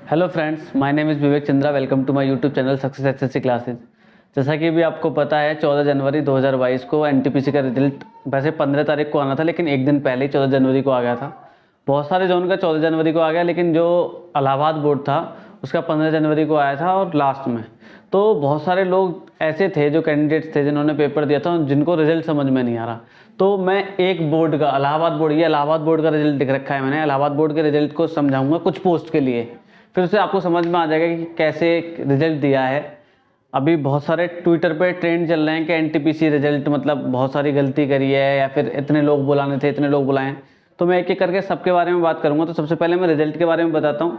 Hello friends, my name is Vivek Chandra. Welcome to my YouTube channel success SSC classes. जैसा कि भी आपको पता है 14 जनवरी 2022 को एनटीपीसी का रिजल्ट वैसे 15 तारीख को आना था, लेकिन एक दिन पहले ही 14 जनवरी को आ गया था। बहुत सारे जोन का 14 जनवरी को आ गया, लेकिन जो इलाहाबाद बोर्ड था उसका 15 जनवरी को आया था और लास्ट में। तो बहुत सारे लोग ऐसे थे जो कैंडिडेट्स थे जिन्होंने पेपर दिया था, जिनको रिजल्ट समझ में नहीं आ रहा। तो मैं एक बोर्ड का इलाहाबाद बोर्ड, ये इलाहाबाद बोर्ड का रिजल्ट दिख रखा है मैंने, इलाहाबाद बोर्ड के रिजल्ट को समझाऊंगा कुछ पोस्ट के लिए, फिर उससे आपको समझ में आ जाएगा कि कैसे रिजल्ट दिया है। अभी बहुत सारे ट्विटर पे ट्रेंड चल रहे हैं कि एनटीपीसी रिजल्ट मतलब बहुत सारी गलती करी है या फिर इतने लोग बुलाने थे, इतने लोग बुलाए। तो मैं एक एक करके सबके बारे में बात करूंगा। तो सबसे पहले मैं रिजल्ट के बारे में बताता हूँ,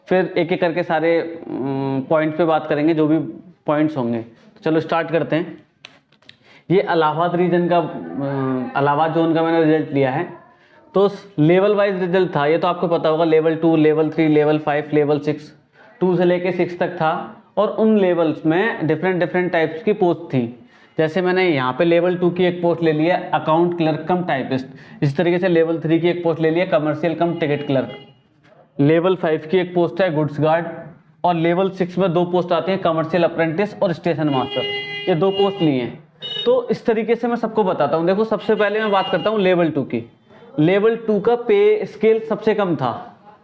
फिर एक एक करके सारे पॉइंट पे बात करेंगे, जो भी पॉइंट्स होंगे। तो चलो स्टार्ट करते हैं। ये इलाहाबाद रीजन का इलाहाबाद जोन का मैंने रिजल्ट लिया है। तो लेवल वाइज रिजल्ट था, ये तो आपको पता होगा। लेवल 2, लेवल 3, लेवल 5, लेवल 6, 2 से लेके 6 तक था। और उन लेवल्स में डिफरेंट टाइप्स की पोस्ट थी। जैसे मैंने यहाँ पे लेवल 2 की एक पोस्ट ले लिया, अकाउंट क्लर्क कम टाइपिस्ट। इस तरीके से लेवल 3 की एक पोस्ट ले लिया, कमर्शियल कम टिकट क्लर्क। लेवल 5 की एक पोस्ट है गुड्स गार्ड। और लेवल 6 में 2 पोस्ट आती हैं, कमर्शियल अप्रेंटिस और स्टेशन मास्टर। ये 2 पोस्ट लिए हैं। तो इस तरीके से मैं सबको बताता हूँ। देखो, सबसे पहले मैं बात करता हूँ लेवल 2 की। लेवल 2 का पे स्केल सबसे कम था।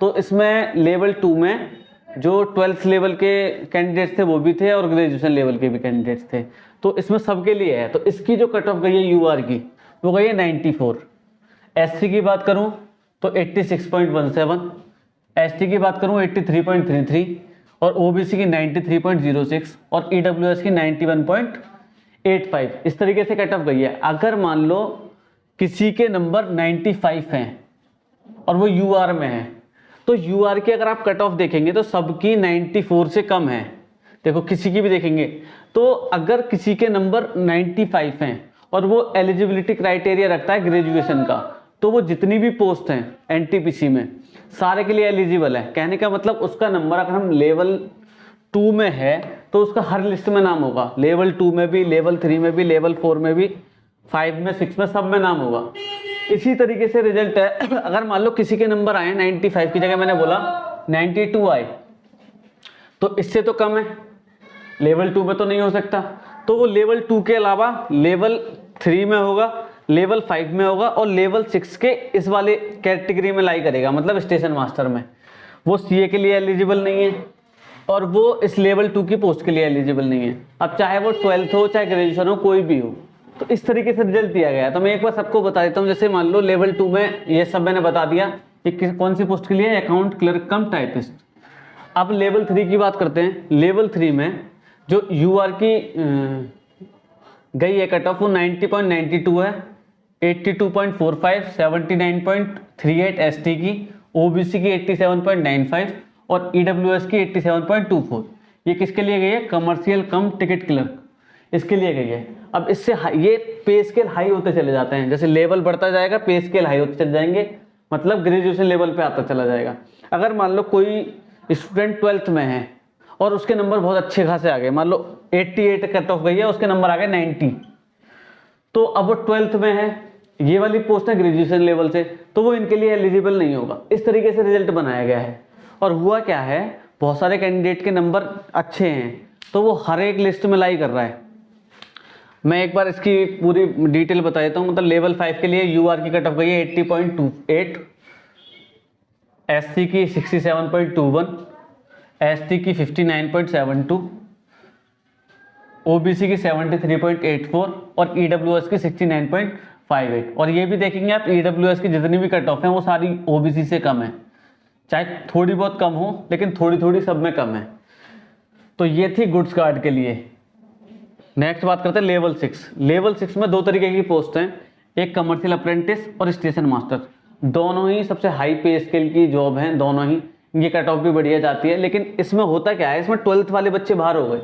तो इसमें लेवल 2 में जो 12th लेवल के कैंडिडेट्स थे वो भी थे और ग्रेजुएशन लेवल के भी कैंडिडेट्स थे। तो इसमें सबके लिए है। तो इसकी जो कट ऑफ गई है यूआर की, वो गई है 94। एससी की बात करूं तो 86.17, एसटी की बात करूं 83.33 और ओबीसी की 93.06 और ईडब्ल्यूएस की 91.85। इस तरीके से कट ऑफ गई है। अगर मान लो किसी के नंबर 95 हैं और वो यूआर में है, तो यूआर की अगर आप कट ऑफ देखेंगे तो सबकी 94 से कम है। देखो, किसी की भी देखेंगे तो अगर किसी के नंबर 95 हैं और वो एलिजिबिलिटी क्राइटेरिया रखता है ग्रेजुएशन का, तो वो जितनी भी पोस्ट हैं एनटीपीसी में सारे के लिए एलिजिबल है। कहने का मतलब उसका नंबर अगर हम लेवल 2 में है तो उसका हर लिस्ट में नाम होगा। लेवल 2 में भी, लेवल 3 में भी, लेवल 4 में भी, 5 में, 6 में, सब में नाम होगा। इसी तरीके से रिजल्ट है। अगर मान लो किसी के नंबर आए 95 की जगह मैंने बोला 92 आए, तो इससे तो कम है, लेवल 2 में तो नहीं हो सकता। तो वो लेवल 2 के अलावा लेवल 3 में होगा, लेवल 5 में होगा और लेवल 6 के इस वाले कैटेगरी में लाई करेगा, मतलब स्टेशन मास्टर में। वो सीए के लिए एलिजिबल नहीं है और वो इस लेवल 2 की पोस्ट के लिए एलिजिबल नहीं है। अब चाहे वो 12th हो, चाहे ग्रेजुएशन हो, कोई भी हो। तो इस तरीके से रिजल्ट दिया गया है। तो मैं एक बार सबको बता देता हूँ। जैसे मान लो लेवल 2 में ये सब मैंने बता दिया कि कौन सी पोस्ट के लिए, अकाउंट क्लर्क कम टाइपिस्ट। अब लेवल 3 की बात करते हैं। लेवल 3 में जो यूआर की गई है कट ऑफ, वो 90.92 है, 82.45, 79.38 एसटी की, ओबीसी की 87.95 और ईडब्ल्यूएस की 87.24। ये किसके लिए गई है? कमर्शियल कम टिकट क्लर्क, इसके लिए गई है। अब इससे ये पे स्केल हाई होते चले जाते हैं। जैसे लेवल बढ़ता जाएगा पे स्केल हाई होते चले जाएंगे, मतलब ग्रेजुएशन लेवल पे आता चला जाएगा। अगर मान लो कोई स्टूडेंट 12th में है और उसके नंबर बहुत अच्छे खासे आ गए, मान लो 88 कट ऑफ गई है, उसके नंबर आ गए 90, तो अब वो 12th में है, ये वाली पोस्ट है ग्रेजुएशन लेवल से, तो वो इनके लिए एलिजिबल नहीं होगा। इस तरीके से रिजल्ट बनाया गया है। और हुआ क्या है, बहुत सारे कैंडिडेट के नंबर अच्छे हैं तो वो हर एक लिस्ट में लाई कर रहा है। मैं एक बार इसकी पूरी डिटेल बता देता हूँ। मतलब लेवल 5 के लिए यूआर की कट ऑफ गई है 80.28, एससी की 67.21, एसटी की 59.72, ओबीसी की 73.84 और ईडब्ल्यूएस की 69.58। और ये भी देखेंगे आप, ईडब्ल्यूएस की जितनी भी कट ऑफ है वो सारी ओबीसी से कम है, चाहे थोड़ी बहुत कम हो लेकिन थोड़ी थोड़ी सब में कम है। तो ये थी गुड्स गार्ड के लिए। नेक्स्ट बात करते हैं लेवल 6। लेवल 6 में 2 तरीके की पोस्ट हैं, एक कमर्शियल अप्रेंटिस और स्टेशन मास्टर। दोनों ही सबसे हाई पे स्केल की जॉब हैं, दोनों ही। इनकी कट ऑफ भी बढ़िया जाती है। लेकिन इसमें होता क्या है, इसमें 12th वाले बच्चे बाहर हो गए।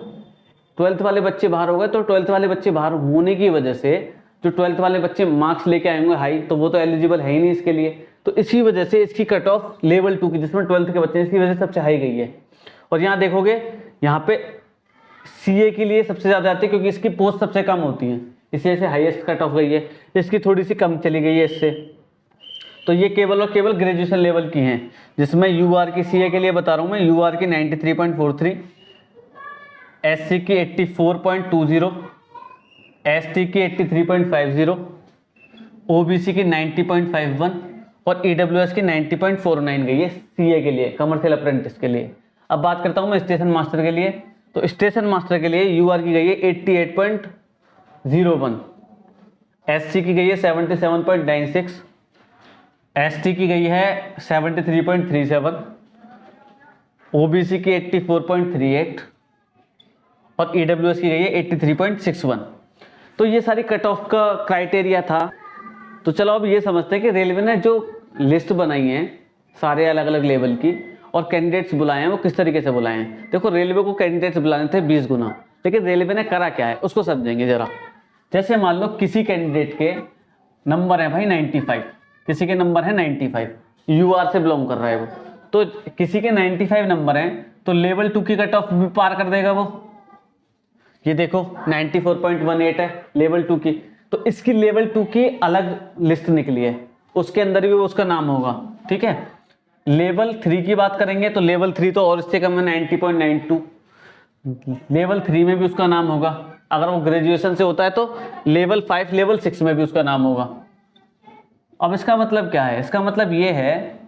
12th वाले बच्चे बाहर हो गए, तो 12th वाले बच्चे बाहर होने की वजह से जो 12th वाले बच्चे मार्क्स लेके आएंगे हाई, तो वो तो एलिजिबल है ही नहीं इसके लिए। तो इसी वजह से इसकी कट ऑफ लेवल 2 की, जिसमें 12th के बच्चे हैं, इसकी वजह से सबसे हाई गई है। और यहाँ देखोगे, यहाँ पे सीए के लिए सबसे ज़्यादा आती है क्योंकि इसकी पोस्ट सबसे कम होती है, इसी वजह से हाईएस्ट कट ऑफ गई है। इसकी थोड़ी सी कम चली गई है इससे। तो ये केवल और केवल ग्रेजुएशन लेवल की हैं, जिसमें यूआर की सीए के लिए बता रहा हूँ मैं, यूआर की 93.43, एससी की 84.20, एसटी की 83.50, ओबीसी की 90.51 और ईडब्ल्यूएस की 90.49 गई है सीए के लिए, कमर्शियल अप्रेंटिस के लिए। अब बात करता हूँ मैं स्टेशन मास्टर के लिए। तो स्टेशन मास्टर के लिए यूआर की गई है 88.01, एससी की गई है 77.96, एसटी की गई है 73.37, ओबीसी की 84.38 और ईडब्ल्यूएस की गई है 83.61। तो ये सारी कट ऑफ का क्राइटेरिया था। तो चलो अब ये समझते हैं कि रेलवे ने जो लिस्ट बनाई है सारे अलग अलग लेवल की और कैंडिडेट्स बुलाए हैं वो किस तरीके से बुलाए हैं। देखो रेलवे को कैंडिडेट्स बुलाने थे 20 गुना, लेकिन रेलवे ने करा क्या है उसको समझेंगे जरा। जैसे मान लो किसी कैंडिडेट के नंबर है भाई 95, किसी के नंबर है 95, यूआर से बिलोंग कर रहा है वो, तो किसी के 95 नंबर हैं तो लेवल 2 की कट ऑफ भी पार कर देगा वो। ये देखो 94.18 है लेवल 2 की, तो इसकी लेवल 2 की अलग लिस्ट निकली है, उसके अंदर भी उसका नाम होगा, ठीक है। लेवल 3 की बात करेंगे तो लेवल 3 तो और इससे कम है 90.92, लेवल 3 में भी उसका नाम होगा। अगर वो ग्रेजुएशन से होता है तो लेवल 5 लेवल 6 में भी उसका नाम होगा। अब इसका मतलब क्या है, इसका मतलब ये है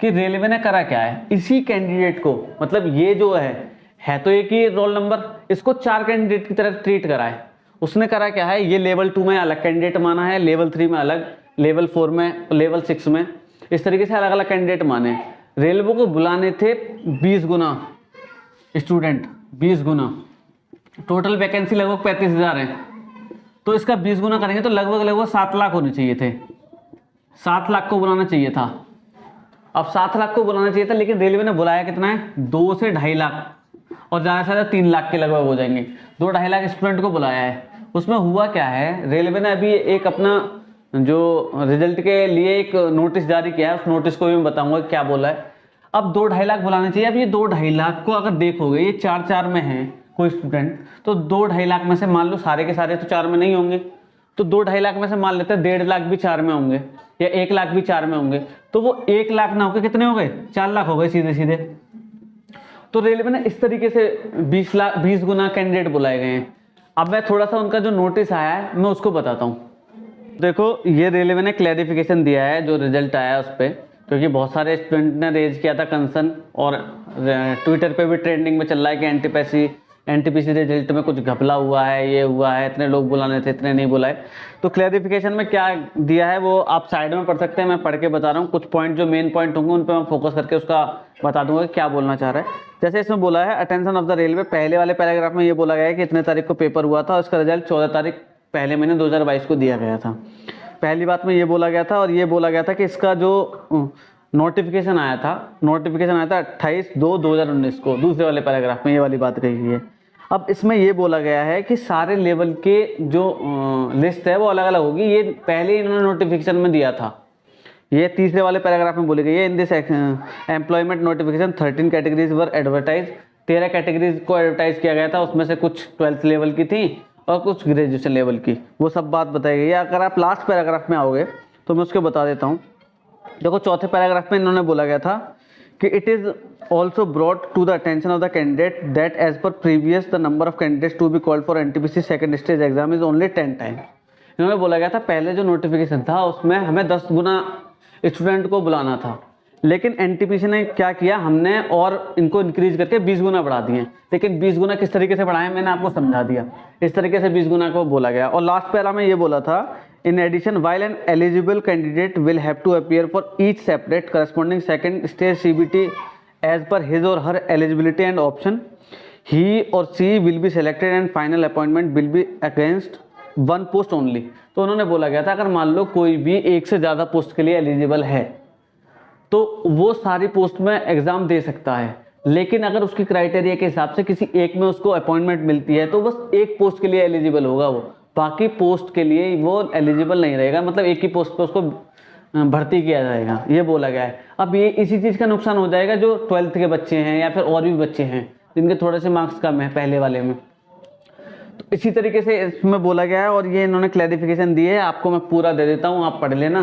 कि रेलवे ने करा क्या है, इसी कैंडिडेट को, मतलब ये जो है तो एक ही रोल नंबर, इसको 4 कैंडिडेट की तरह ट्रीट करा है। उसने करा क्या है, ये लेवल 2 में अलग कैंडिडेट माना है, लेवल 3 में अलग, लेवल 4 में, लेवल 6 में, इस तरीके से अलग अलग कैंडिडेट माने। रेलवे को बुलाने थे 20 गुना स्टूडेंट, 20 गुना, टोटल वैकेंसी लगभग 35,000 है, तो इसका 20 गुना करेंगे तो लगभग 7 लाख होने चाहिए थे, 7 लाख को बुलाना चाहिए था। अब 7 लाख को बुलाना चाहिए था, लेकिन रेलवे ने बुलाया कितना है, 2 से 2.5 लाख, और ज़्यादा से ज़्यादा 3 लाख के लगभग हो जाएंगे। 2-2.5 लाख स्टूडेंट को बुलाया है। उसमें हुआ क्या है, रेलवे ने अभी एक अपना जो रिजल्ट के लिए एक नोटिस जारी किया है, उस नोटिस को भी मैं बताऊंगा क्या बोला है। अब 2-2.5 लाख बुलाने चाहिए। अब ये 2-2.5 लाख को अगर देखोगे, ये 4-4 में है कोई स्टूडेंट, तो 2-2.5 लाख में से मान लो सारे के सारे तो 4 में नहीं होंगे, तो 2-2.5 लाख में से मान लेते हैं 1.5 लाख भी 4 में होंगे या 1 लाख भी 4 में होंगे, तो वो 1 लाख ना होकर कितने हो गए, 4 लाख हो गए सीधे सीधे। तो रेलवे ने इस तरीके से 20 गुना कैंडिडेट बुलाए गए हैं। अब मैं थोड़ा सा उनका जो नोटिस आया है मैं उसको बताता हूँ। देखो ये रेलवे ने क्लैरिफिकेशन दिया है जो रिजल्ट आया है उस पर, क्योंकि बहुत सारे स्टूडेंट ने रेज किया था कंसर्न, और ट्विटर पे भी ट्रेंडिंग में चल रहा है कि एनटीपीसी रिजल्ट में कुछ घपला हुआ है, ये हुआ है, इतने लोग बुलाने थे इतने नहीं बुलाए। तो क्लैरिफिकेशन में क्या दिया है वो आप साइड में पढ़ सकते हैं, मैं पढ़ के बता रहा हूँ। कुछ पॉइंट जो मेन पॉइंट होंगे उन पर मैं फोकस करके उसका बता दूंगा कि क्या बोलना चाह रहा है। जैसे इसमें बोला है अटेंशन ऑफ द रेलवे, पहले वाले पैराग्राफ में ये बोला गया है कि इतने तारीख को पेपर हुआ था और इसका रिजल्ट 14 तारीख पहले महीने 2022 को दिया गया था। पहली बात में ये बोला गया था, और ये बोला गया था कि इसका जो नोटिफिकेशन आया था 28/2/2019 को, दूसरे वाले पैराग्राफ में ये वाली बात कही गई है। अब इसमें ये बोला गया है कि सारे लेवल के जो लिस्ट है वो अलग अलग होगी, ये पहले ही इन्होंने नोटिफिकेशन में दिया था। ये तीसरे वाले पैराग्राफ में बोली गई है, in this employment notification 13 categories were advertise, 13 categories को एडवर्टाइज किया गया था, उसमें से कुछ 12th लेवल की थी और कुछ ग्रेजुएशन लेवल की, वो सब बात बताई गई है। अगर आप लास्ट पैराग्राफ में आओगे तो मैं उसको बता देता हूँ। देखो चौथे पैराग्राफ में इन्होंने बोला गया था कि it is also brought to the attention of the candidate that as per previous the number of candidates to be called for NTPC second stage exam is only 10 times. इन्होंने बोला गया था पहले जो नोटिफिकेशन था उसमें हमें 10 गुना स्टूडेंट को बुलाना था, लेकिन एनटीपीसी ने क्या किया, हमने और इनको इंक्रीज करके 20 गुना बढ़ा दिए। लेकिन 20 गुना किस तरीके से बढ़ाए मैंने आपको समझा दिया, इस तरीके से 20 गुना को बोला गया। और लास्ट पैरा में ये बोला था, in addition while an eligible candidate will have to appear for each separate corresponding second stage CBT as per his or her eligibility and option, he or she will be selected and final appointment will be against one post only। तो उन्होंने बोला गया था अगर मान लो कोई भी एक से ज़्यादा पोस्ट के लिए एलिजिबल है तो वो सारी पोस्ट में एग्ज़ाम दे सकता है, लेकिन अगर उसकी क्राइटेरिया के हिसाब से किसी एक में उसको अपॉइंटमेंट मिलती है तो बस एक पोस्ट के लिए एलिजिबल होगा वो, बाकी पोस्ट के लिए वो एलिजिबल नहीं रहेगा, मतलब एक ही पोस्ट पे उसको भर्ती किया जाएगा, ये बोला गया है। अब ये इसी चीज़ का नुकसान हो जाएगा जो 12th के बच्चे हैं या फिर और भी बच्चे हैं जिनके थोड़े से मार्क्स कम है पहले वाले में, तो इसी तरीके से इसमें बोला गया है। और ये इन्होंने क्लैरिफिकेशन दी है, आपको मैं पूरा दे देता हूँ, आप पढ़ लेना।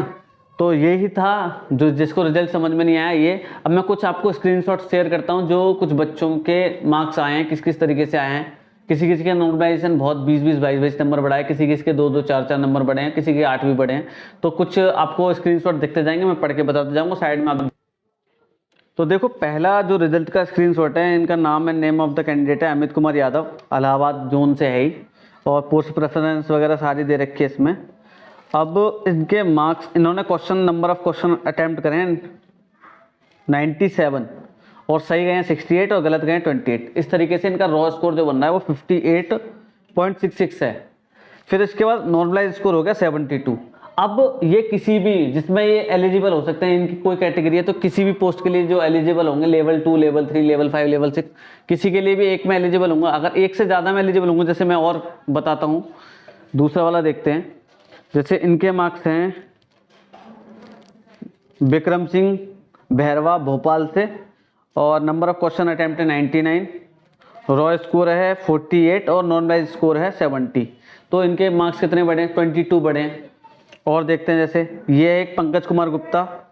तो यही था जो जिसको रिजल्ट समझ में नहीं आया ये। अब मैं कुछ आपको स्क्रीनशॉट शेयर करता हूँ जो कुछ बच्चों के मार्क्स आए हैं, किस किस तरीके से आए हैं। किसी किसी का नॉर्मलाइजेशन बहुत 20-20 22-22 नंबर बढ़ा है, किसी किसी के 2-2 4-4 नंबर बढ़े हैं, किसी के 8 भी बढ़े हैं। तो कुछ आपको स्क्रीनशॉट दिखते जाएंगे, मैं पढ़ के बताते जाऊँगा साइड में आप। तो देखो पहला जो रिजल्ट का स्क्रीनशॉट है, इनका नाम है, नेम ऑफ द कैंडिडेट है अमित कुमार यादव, इलाहाबाद जोन से है ही, और पोस्ट प्रेफरेंस वगैरह सारी दे रखी है इसमें। अब इनके मार्क्स, इन्होंने question number of question attempt करें 97 और सही गए हैं 68 और गलत गए हैं 28। इस तरीके से इनका रॉ स्कोर जो बन रहा है वो 58.66 है। फिर इसके बाद नॉर्मलाइज स्कोर हो गया 72। अब ये किसी भी जिसमें ये एलिजिबल हो सकते हैं, इनकी कोई कैटेगरी है तो किसी भी पोस्ट के लिए जो एलिजिबल होंगे, लेवल 2, लेवल 3, लेवल 5, लेवल 6, किसी के लिए भी एक में एलिजिबल होंगे। अगर एक से ज़्यादा में एलिजिबल होंगे, जैसे मैं और बताता हूँ, दूसरा वाला देखते हैं। जैसे इनके मार्क्स हैं विक्रम सिंह भैरवा भोपाल से, और नंबर ऑफ क्वेश्चन अटेम्प्ट है 99, रॉ स्कोर है 48 और नॉर्मलाइज स्कोर है 70। तो इनके मार्क्स कितने बढ़े हैं? 22 बढ़े हैं। और देखते हैं, जैसे ये एक पंकज कुमार गुप्ता,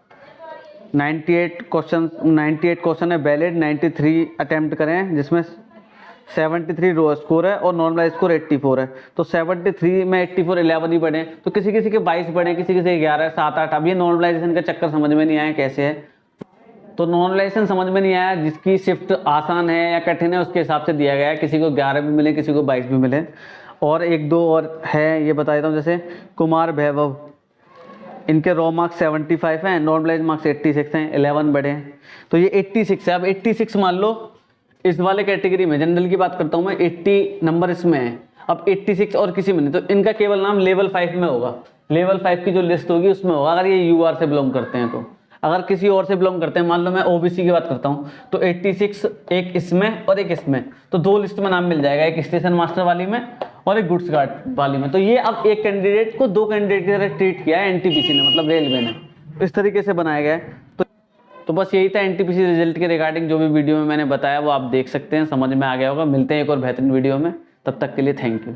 98 क्वेश्चन है वैलिड, 93 अटेम्प्ट करें हैं, जिसमें 73 रॉ स्कोर है और नॉर्मलाइज स्कोर 84 है। तो 73 में 84 11 ही बढ़े। तो किसी किसी के 22 बढ़े, किसी किसी के 11, 7, 8। अब ये नॉर्मलाइजेशन का चक्कर समझ में नहीं आया कैसे है। तो नॉर्मलाइजेशन समझ में नहीं आया, जिसकी शिफ्ट आसान है या कठिन है उसके हिसाब से दिया गया है। किसी को 11 भी मिले, किसी को 22 भी मिले। और एक दो और है, ये बता देता हूँ। जैसे कुमार वैभव, इनके रॉ मार्क्स 75 हैं, नॉर्मलाइज मार्क्स 86 हैं, 11 बढ़े हैं। तो ये 86 है। अब 86 मान लो इस वाले कैटेगरी में, जनरल की बात करता हूँ मैं, 80 नंबर इसमें है। अब 86 और किसी में नहीं, तो इनका केवल नाम लेवल 5 में होगा। लेवल 5 की जो लिस्ट होगी उसमें होगा, अगर ये यूआर से बिलोंग करते हैं तो। अगर किसी और से बिलोंग करते हैं, मान लो मैं ओबीसी की बात करता हूँ, तो 86 एक इसमें और एक इसमें, तो 2 लिस्ट में नाम मिल जाएगा, एक स्टेशन मास्टर वाली में और एक गुड्स गार्ड वाली में। तो ये अब एक कैंडिडेट को 2 कैंडिडेट की तरह ट्रीट किया है एनटीपीसी ने, मतलब रेलवे ने, इस तरीके से बनाया गया है। तो बस यही था एनटीपीसी रिजल्ट के रिगार्डिंग। जो भी वीडियो में मैंने बताया वो आप देख सकते हैं, समझ में आ गया होगा। मिलते हैं एक और बेहतरीन वीडियो में, तब तक के लिए थैंक यू।